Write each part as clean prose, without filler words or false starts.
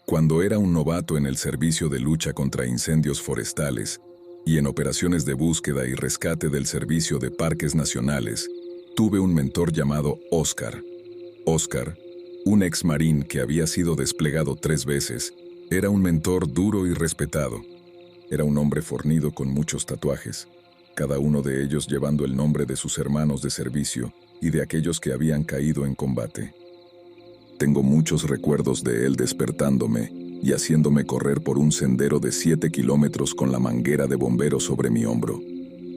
Cuando era un novato en el servicio de lucha contra incendios forestales y en operaciones de búsqueda y rescate del Servicio de Parques Nacionales, tuve un mentor llamado Oscar. Oscar, un ex marín que había sido desplegado 3 veces, era un mentor duro y respetado. Era un hombre fornido con muchos tatuajes, cada uno de ellos llevando el nombre de sus hermanos de servicio y de aquellos que habían caído en combate. Tengo muchos recuerdos de él despertándome y haciéndome correr por un sendero de 7 kilómetros con la manguera de bombero sobre mi hombro.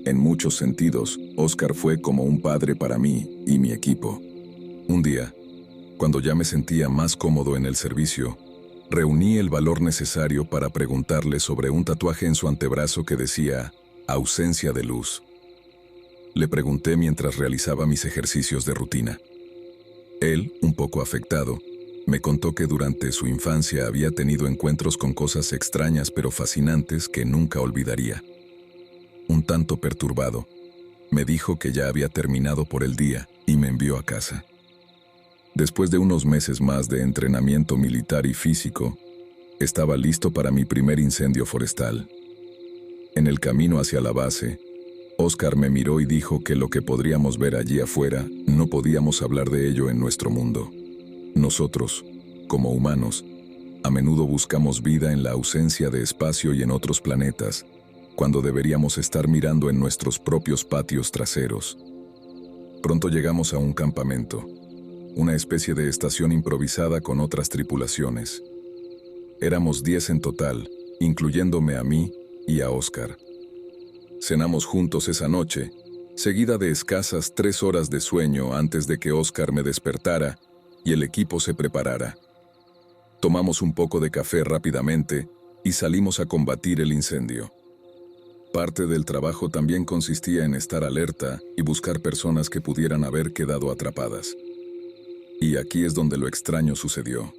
En muchos sentidos, Oscar fue como un padre para mí y mi equipo. Un día, cuando ya me sentía más cómodo en el servicio, reuní el valor necesario para preguntarle sobre un tatuaje en su antebrazo que decía «ausencia de luz». Le pregunté mientras realizaba mis ejercicios de rutina. Él, un poco afectado, me contó que durante su infancia había tenido encuentros con cosas extrañas pero fascinantes que nunca olvidaría. Un tanto perturbado, me dijo que ya había terminado por el día y me envió a casa. Después de unos meses más de entrenamiento militar y físico, estaba listo para mi primer incendio forestal. En el camino hacia la base, Oscar me miró y dijo que lo que podríamos ver allí afuera no podíamos hablar de ello en nuestro mundo. Nosotros, como humanos, a menudo buscamos vida en la ausencia de espacio y en otros planetas, cuando deberíamos estar mirando en nuestros propios patios traseros. Pronto llegamos a un campamento, una especie de estación improvisada con otras tripulaciones. Éramos 10 en total, incluyéndome a mí y a Oscar. Cenamos juntos esa noche, seguida de escasas 3 horas de sueño antes de que Oscar me despertara y el equipo se preparara. Tomamos un poco de café rápidamente y salimos a combatir el incendio. Parte del trabajo también consistía en estar alerta y buscar personas que pudieran haber quedado atrapadas. Y aquí es donde lo extraño sucedió.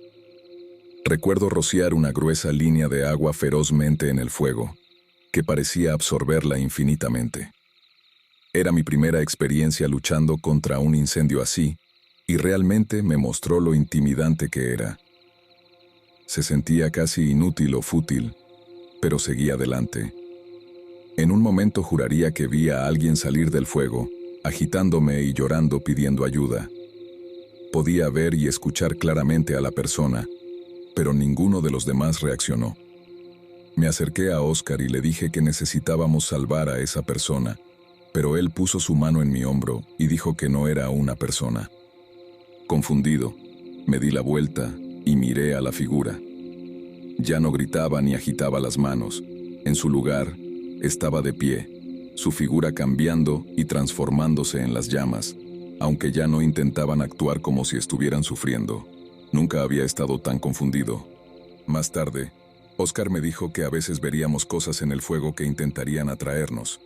Recuerdo rociar una gruesa línea de agua ferozmente en el fuego, que parecía absorberla infinitamente. Era mi primera experiencia luchando contra un incendio así, y realmente me mostró lo intimidante que era. Se sentía casi inútil o fútil, pero seguí adelante. En un momento juraría que vi a alguien salir del fuego, agitándome y llorando pidiendo ayuda. Podía ver y escuchar claramente a la persona, pero ninguno de los demás reaccionó. Me acerqué a Oscar y le dije que necesitábamos salvar a esa persona, pero él puso su mano en mi hombro y dijo que no era una persona. Confundido, me di la vuelta y miré a la figura. Ya no gritaba ni agitaba las manos. En su lugar, estaba de pie, su figura cambiando y transformándose en las llamas, aunque ya no intentaban actuar como si estuvieran sufriendo. Nunca había estado tan confundido. Más tarde, Oscar me dijo que a veces veríamos cosas en el fuego que intentarían atraernos,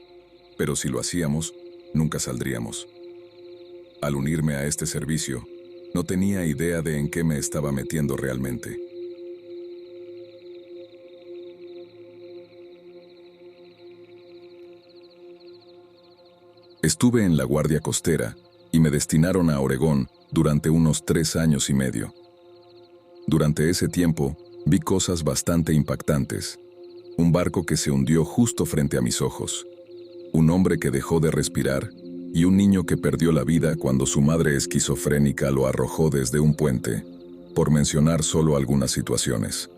pero si lo hacíamos, nunca saldríamos. Al unirme a este servicio, no tenía idea de en qué me estaba metiendo realmente. Estuve en la Guardia Costera y me destinaron a Oregón durante unos 3 años y medio. Durante ese tiempo, vi cosas bastante impactantes. Un barco que se hundió justo frente a mis ojos. Un hombre que dejó de respirar y un niño que perdió la vida cuando su madre esquizofrénica lo arrojó desde un puente, por mencionar solo algunas situaciones.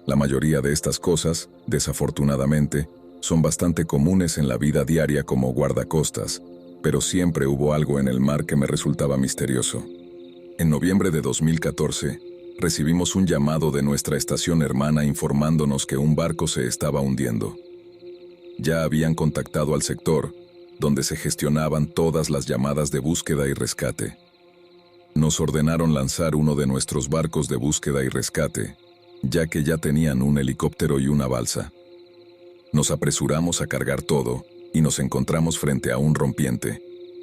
La mayoría de estas cosas, desafortunadamente, son bastante comunes en la vida diaria como guardacostas, pero siempre hubo algo en el mar que me resultaba misterioso. En noviembre de 2014, recibimos un llamado de nuestra estación hermana informándonos que un barco se estaba hundiendo. Ya habían contactado al sector, donde se gestionaban todas las llamadas de búsqueda y rescate. Nos ordenaron lanzar uno de nuestros barcos de búsqueda y rescate, ya que ya tenían un helicóptero y una balsa. Nos apresuramos a cargar todo y nos encontramos frente a un rompiente,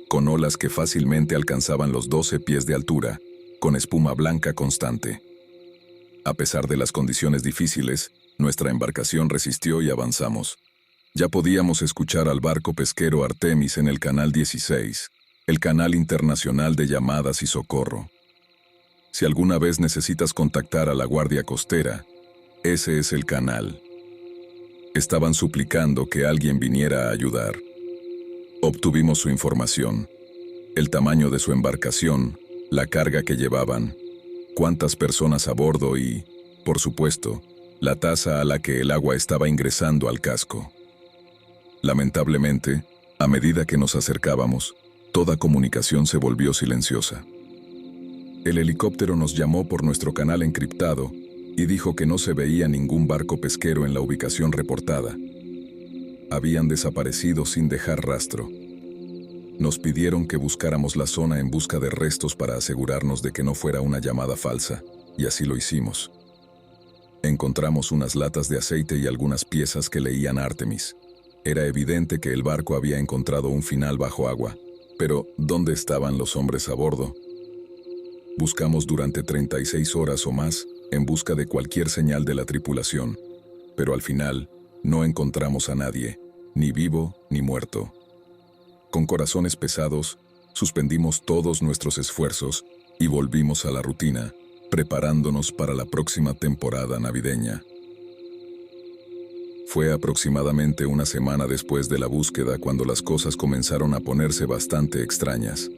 con olas que fácilmente alcanzaban los 12 pies de altura, con espuma blanca constante. A pesar de las condiciones difíciles, nuestra embarcación resistió y avanzamos. Ya podíamos escuchar al barco pesquero Artemis en el Canal 16, el canal internacional de llamadas y socorro. Si alguna vez necesitas contactar a la Guardia Costera, ese es el canal. Estaban suplicando que alguien viniera a ayudar. Obtuvimos su información, el tamaño de su embarcación, la carga que llevaban, cuántas personas a bordo y, por supuesto, la tasa a la que el agua estaba ingresando al casco. Lamentablemente, a medida que nos acercábamos, toda comunicación se volvió silenciosa. El helicóptero nos llamó por nuestro canal encriptado y dijo que no se veía ningún barco pesquero en la ubicación reportada. Habían desaparecido sin dejar rastro. Nos pidieron que buscáramos la zona en busca de restos para asegurarnos de que no fuera una llamada falsa, y así lo hicimos. Encontramos unas latas de aceite y algunas piezas que leían Artemis. Era evidente que el barco había encontrado un final bajo agua, pero ¿dónde estaban los hombres a bordo? Buscamos durante 36 horas o más en busca de cualquier señal de la tripulación, pero al final no encontramos a nadie, ni vivo ni muerto. Con corazones pesados, suspendimos todos nuestros esfuerzos y volvimos a la rutina, preparándonos para la próxima temporada navideña. Fue aproximadamente una semana después de la búsqueda cuando las cosas comenzaron a ponerse bastante extrañas.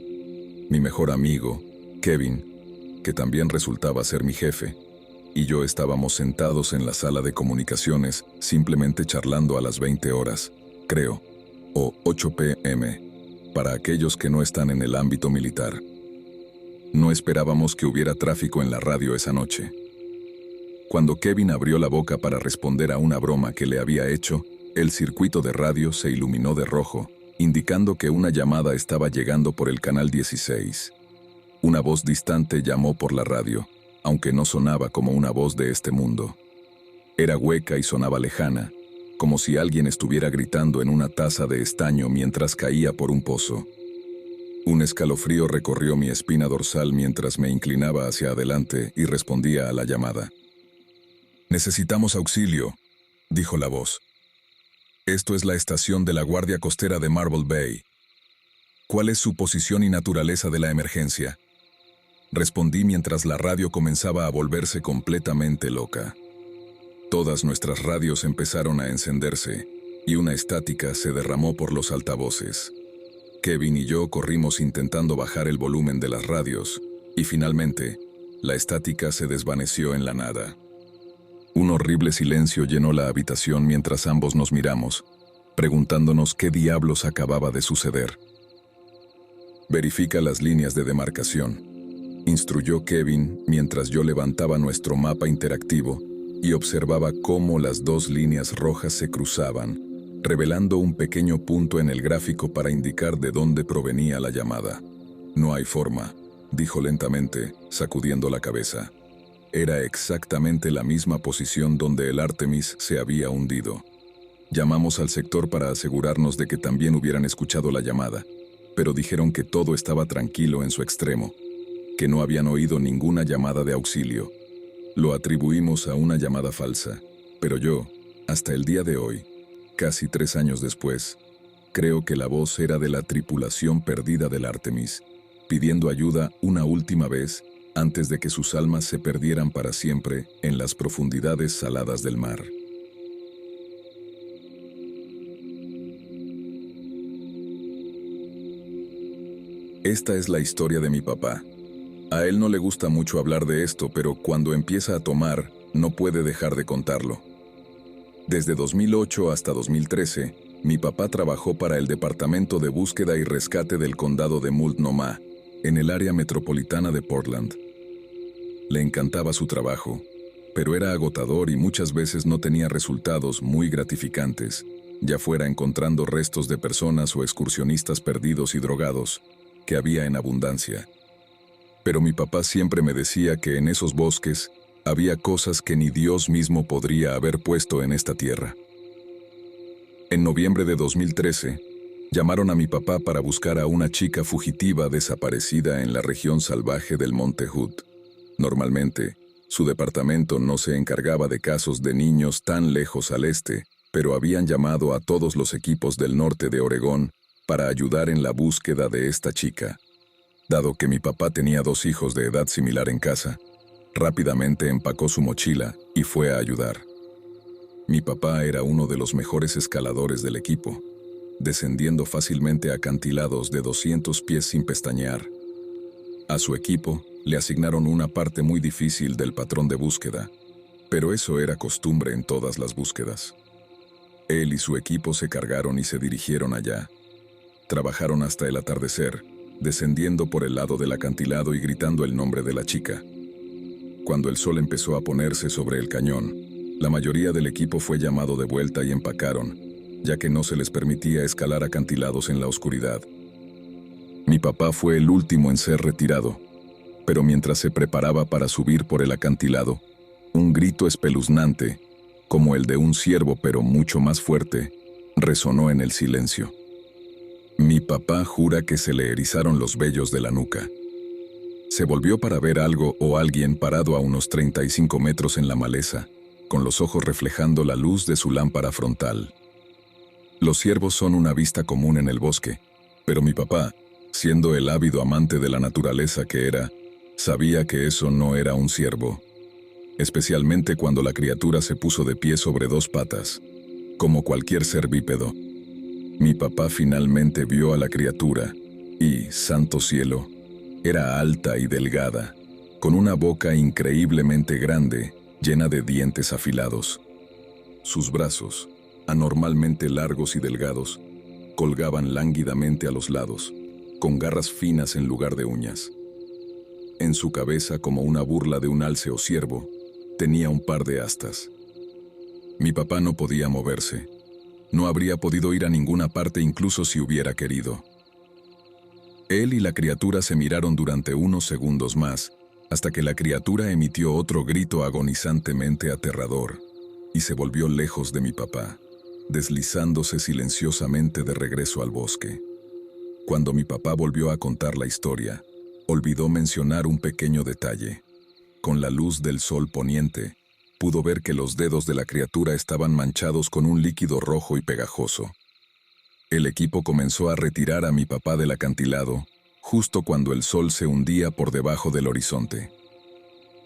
Mi mejor amigo, Kevin, que también resultaba ser mi jefe, y yo estábamos sentados en la sala de comunicaciones simplemente charlando a las 20 horas, creo, o 8 p.m., para aquellos que no están en el ámbito militar. No esperábamos que hubiera tráfico en la radio esa noche. Cuando Kevin abrió la boca para responder a una broma que le había hecho, el circuito de radio se iluminó de rojo, indicando que una llamada estaba llegando por el canal 16. Una voz distante llamó por la radio, aunque no sonaba como una voz de este mundo. Era hueca y sonaba lejana, como si alguien estuviera gritando en una taza de estaño mientras caía por un pozo. Un escalofrío recorrió mi espina dorsal mientras me inclinaba hacia adelante y respondía a la llamada. «Necesitamos auxilio», dijo la voz. «Esto es la estación de la Guardia Costera de Marble Bay. ¿Cuál es su posición y naturaleza de la emergencia?», respondí mientras la radio comenzaba a volverse completamente loca. Todas nuestras radios empezaron a encenderse y una estática se derramó por los altavoces. Kevin y yo corrimos intentando bajar el volumen de las radios y finalmente la estática se desvaneció en la nada. Un horrible silencio llenó la habitación mientras ambos nos miramos, preguntándonos qué diablos acababa de suceder. «Verifica las líneas de demarcación», instruyó Kevin mientras yo levantaba nuestro mapa interactivo y observaba cómo las dos líneas rojas se cruzaban, revelando un pequeño punto en el gráfico para indicar de dónde provenía la llamada. «No hay forma», dijo lentamente, sacudiendo la cabeza. Era exactamente la misma posición donde el Artemis se había hundido. Llamamos al sector para asegurarnos de que también hubieran escuchado la llamada, pero dijeron que todo estaba tranquilo en su extremo, que no habían oído ninguna llamada de auxilio. Lo atribuimos a una llamada falsa, pero yo, hasta el día de hoy, casi 3 años después, creo que la voz era de la tripulación perdida del Artemis, pidiendo ayuda una última vez antes de que sus almas se perdieran para siempre en las profundidades saladas del mar. Esta es la historia de mi papá. A él no le gusta mucho hablar de esto, pero cuando empieza a tomar, no puede dejar de contarlo. Desde 2008 hasta 2013, mi papá trabajó para el Departamento de Búsqueda y Rescate del Condado de Multnomah, en el área metropolitana de Portland. Le encantaba su trabajo, pero era agotador y muchas veces no tenía resultados muy gratificantes, ya fuera encontrando restos de personas o excursionistas perdidos y drogados, que había en abundancia. Pero mi papá siempre me decía que en esos bosques había cosas que ni Dios mismo podría haber puesto en esta tierra. En noviembre de 2013, llamaron a mi papá para buscar a una chica fugitiva desaparecida en la región salvaje del Monte Hood. Normalmente, su departamento no se encargaba de casos de niños tan lejos al este, pero habían llamado a todos los equipos del norte de Oregón para ayudar en la búsqueda de esta chica. Dado que mi papá tenía 2 hijos de edad similar en casa, rápidamente empacó su mochila y fue a ayudar. Mi papá era uno de los mejores escaladores del equipo, descendiendo fácilmente acantilados de 200 pies sin pestañear. A su equipo le asignaron una parte muy difícil del patrón de búsqueda, pero eso era costumbre en todas las búsquedas. Él y su equipo se cargaron y se dirigieron allá. Trabajaron hasta el atardecer, descendiendo por el lado del acantilado y gritando el nombre de la chica. Cuando el sol empezó a ponerse sobre el cañón, la mayoría del equipo fue llamado de vuelta y empacaron, ya que no se les permitía escalar acantilados en la oscuridad. Mi papá fue el último en ser retirado, pero mientras se preparaba para subir por el acantilado, un grito espeluznante, como el de un ciervo pero mucho más fuerte, resonó en el silencio. Mi papá jura que se le erizaron los vellos de la nuca. Se volvió para ver algo o alguien parado a unos 35 metros en la maleza, con los ojos reflejando la luz de su lámpara frontal. Los ciervos son una vista común en el bosque, pero mi papá, siendo el ávido amante de la naturaleza que era, sabía que eso no era un ciervo, especialmente cuando la criatura se puso de pie sobre 2 patas, como cualquier ser bípedo. Mi papá finalmente vio a la criatura y, santo cielo, era alta y delgada, con una boca increíblemente grande, llena de dientes afilados. Sus brazos, anormalmente largos y delgados, colgaban lánguidamente a los lados, con garras finas en lugar de uñas. En su cabeza, como una burla de un alce o ciervo, tenía un par de astas. Mi papá no podía moverse. No habría podido ir a ninguna parte incluso si hubiera querido. Él y la criatura se miraron durante unos segundos más, hasta que la criatura emitió otro grito agonizantemente aterrador, y se volvió lejos de mi papá, deslizándose silenciosamente de regreso al bosque. Cuando mi papá volvió a contar la historia, olvidó mencionar un pequeño detalle. Con la luz del sol poniente, pudo ver que los dedos de la criatura estaban manchados con un líquido rojo y pegajoso. El equipo comenzó a retirar a mi papá del acantilado, justo cuando el sol se hundía por debajo del horizonte.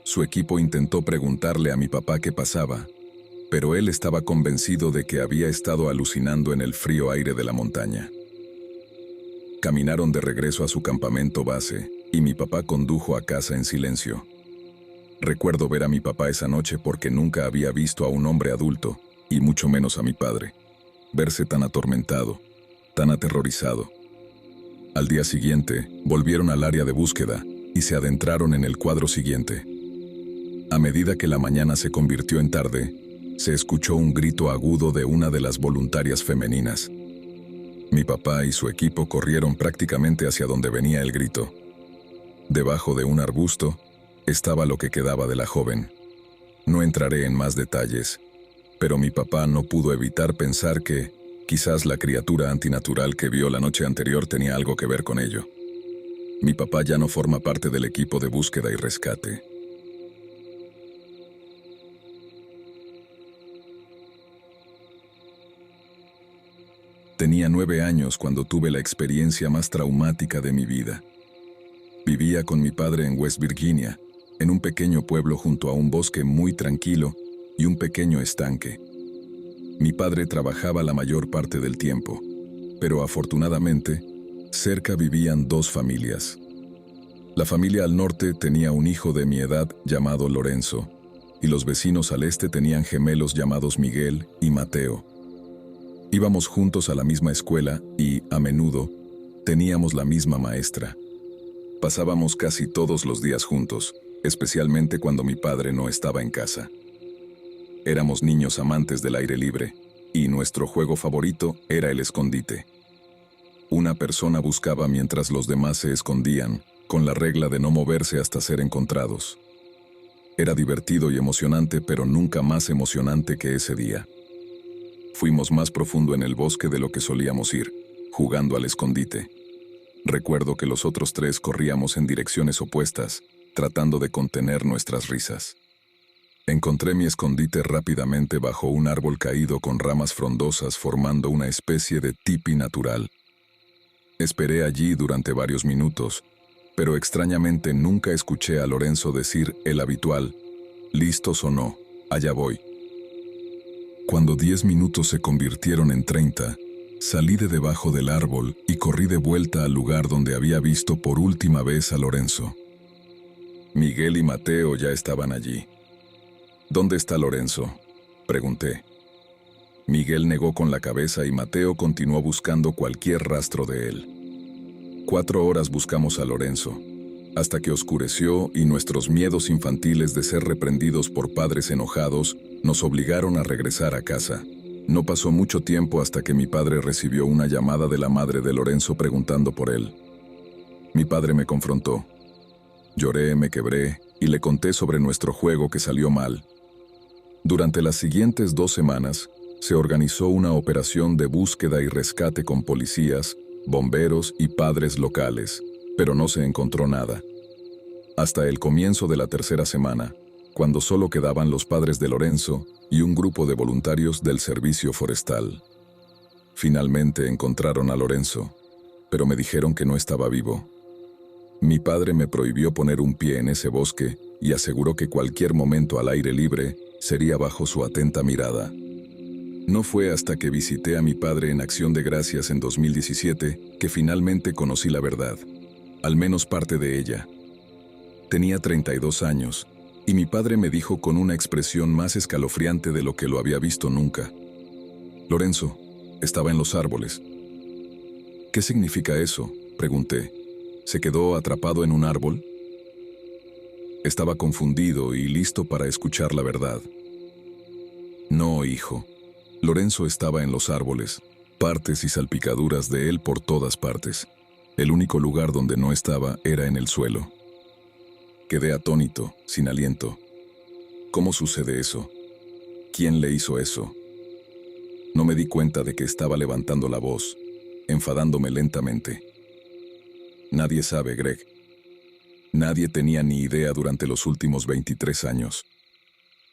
Su equipo intentó preguntarle a mi papá qué pasaba, pero él estaba convencido de que había estado alucinando en el frío aire de la montaña. Caminaron de regreso a su campamento base, y mi papá condujo a casa en silencio. Recuerdo ver a mi papá esa noche porque nunca había visto a un hombre adulto, y mucho menos a mi padre, verse tan atormentado, tan aterrorizado. Al día siguiente, volvieron al área de búsqueda y se adentraron en el cuadro siguiente. A medida que la mañana se convirtió en tarde, se escuchó un grito agudo de una de las voluntarias femeninas. Mi papá y su equipo corrieron prácticamente hacia donde venía el grito. Debajo de un arbusto estaba lo que quedaba de la joven. No entraré en más detalles, pero mi papá no pudo evitar pensar que quizás la criatura antinatural que vio la noche anterior tenía algo que ver con ello. Mi papá ya no forma parte del equipo de búsqueda y rescate. Tenía 9 años cuando tuve la experiencia más traumática de mi vida. Vivía con mi padre en West Virginia, en un pequeño pueblo junto a un bosque muy tranquilo y un pequeño estanque. Mi padre trabajaba la mayor parte del tiempo, pero afortunadamente, cerca vivían 2 familias. La familia al norte tenía un hijo de mi edad llamado Lorenzo, y los vecinos al este tenían gemelos llamados Miguel y Mateo. Íbamos juntos a la misma escuela y, a menudo, teníamos la misma maestra. Pasábamos casi todos los días juntos, especialmente cuando mi padre no estaba en casa. Éramos niños amantes del aire libre, y nuestro juego favorito era el escondite. Una persona buscaba mientras los demás se escondían, con la regla de no moverse hasta ser encontrados. Era divertido y emocionante, pero nunca más emocionante que ese día. Fuimos más profundo en el bosque de lo que solíamos ir, jugando al escondite. Recuerdo que los otros 3 corríamos en direcciones opuestas, tratando de contener nuestras risas. Encontré mi escondite rápidamente bajo un árbol caído con ramas frondosas formando una especie de tipi natural. Esperé allí durante varios minutos, pero extrañamente nunca escuché a Lorenzo decir el habitual, «¿Listos o no? Allá voy». Cuando 10 minutos se convirtieron en 30, salí de debajo del árbol y corrí de vuelta al lugar donde había visto por última vez a Lorenzo. Miguel y Mateo ya estaban allí. «¿Dónde está Lorenzo?», pregunté. Miguel negó con la cabeza y Mateo continuó buscando cualquier rastro de él. 4 horas buscamos a Lorenzo, hasta que oscureció y nuestros miedos infantiles de ser reprendidos por padres enojados nos obligaron a regresar a casa. No pasó mucho tiempo hasta que mi padre recibió una llamada de la madre de Lorenzo preguntando por él. Mi padre me confrontó. Lloré, me quebré y le conté sobre nuestro juego que salió mal. Durante las siguientes 2 semanas, se organizó una operación de búsqueda y rescate con policías, bomberos y padres locales, pero no se encontró nada. Hasta el comienzo de la 3ª semana, cuando solo quedaban los padres de Lorenzo y un grupo de voluntarios del servicio forestal. Finalmente encontraron a Lorenzo, pero me dijeron que no estaba vivo. Mi padre me prohibió poner un pie en ese bosque y aseguró que cualquier momento al aire libre sería bajo su atenta mirada. No fue hasta que visité a mi padre en Acción de Gracias en 2017 que finalmente conocí la verdad, al menos parte de ella. Tenía 32 años, y mi padre me dijo con una expresión más escalofriante de lo que lo había visto nunca. Lorenzo, estaba en los árboles. ¿Qué significa eso?, pregunté. ¿Se quedó atrapado en un árbol? Estaba confundido y listo para escuchar la verdad. No, hijo. Lorenzo estaba en los árboles, partes y salpicaduras de él por todas partes. El único lugar donde no estaba era en el suelo. Quedé atónito, sin aliento. ¿Cómo sucede eso? ¿Quién le hizo eso? No me di cuenta de que estaba levantando la voz, enfadándome lentamente. Nadie sabe, Greg. Nadie tenía ni idea durante los últimos 23 años.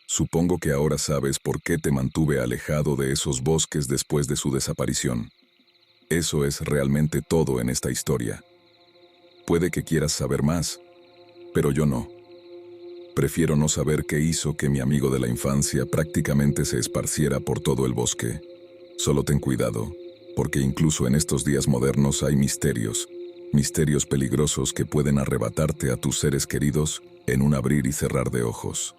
Supongo que ahora sabes por qué te mantuve alejado de esos bosques después de su desaparición. Eso es realmente todo en esta historia. Puede que quieras saber más, pero yo no. Prefiero no saber qué hizo que mi amigo de la infancia prácticamente se esparciera por todo el bosque. Solo ten cuidado, porque incluso en estos días modernos hay misterios peligrosos que pueden arrebatarte a tus seres queridos en un abrir y cerrar de ojos.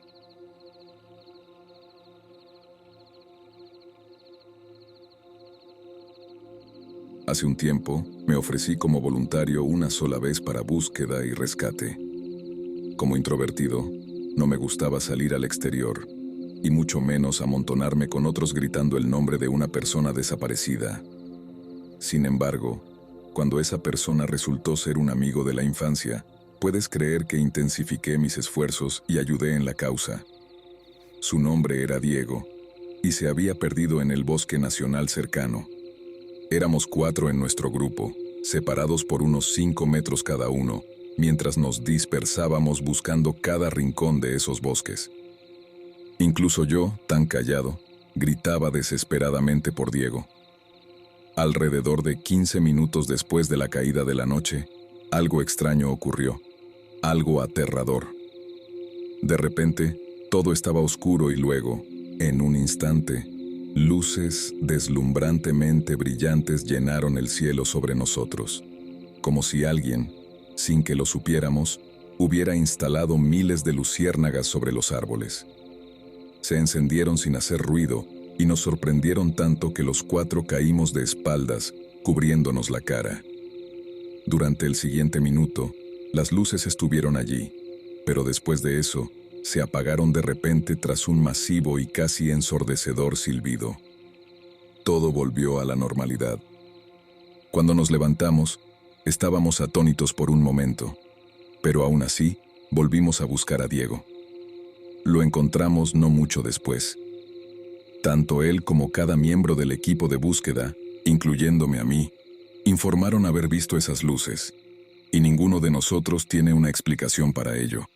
Hace un tiempo, me ofrecí como voluntario una sola vez para búsqueda y rescate. Como introvertido, no me gustaba salir al exterior, y mucho menos amontonarme con otros gritando el nombre de una persona desaparecida. Sin embargo, cuando esa persona resultó ser un amigo de la infancia, puedes creer que intensifiqué mis esfuerzos y ayudé en la causa. Su nombre era Diego, y se había perdido en el bosque nacional cercano. Éramos 4 en nuestro grupo, separados por unos 5 metros cada uno, mientras nos dispersábamos buscando cada rincón de esos bosques. Incluso yo, tan callado, gritaba desesperadamente por Diego. Alrededor de 15 minutos después de la caída de la noche, algo extraño ocurrió, algo aterrador. De repente, todo estaba oscuro y luego, en un instante, luces deslumbrantemente brillantes llenaron el cielo sobre nosotros, como si alguien, sin que lo supiéramos, hubiera instalado miles de luciérnagas sobre los árboles. Se encendieron sin hacer ruido y nos sorprendieron tanto que los 4 caímos de espaldas, cubriéndonos la cara. Durante el siguiente minuto, las luces estuvieron allí, pero después de eso, se apagaron de repente tras un masivo y casi ensordecedor silbido. Todo volvió a la normalidad. Cuando nos levantamos, estábamos atónitos por un momento, pero aún así, volvimos a buscar a Diego. Lo encontramos no mucho después. Tanto él como cada miembro del equipo de búsqueda, incluyéndome a mí, informaron haber visto esas luces, y ninguno de nosotros tiene una explicación para ello.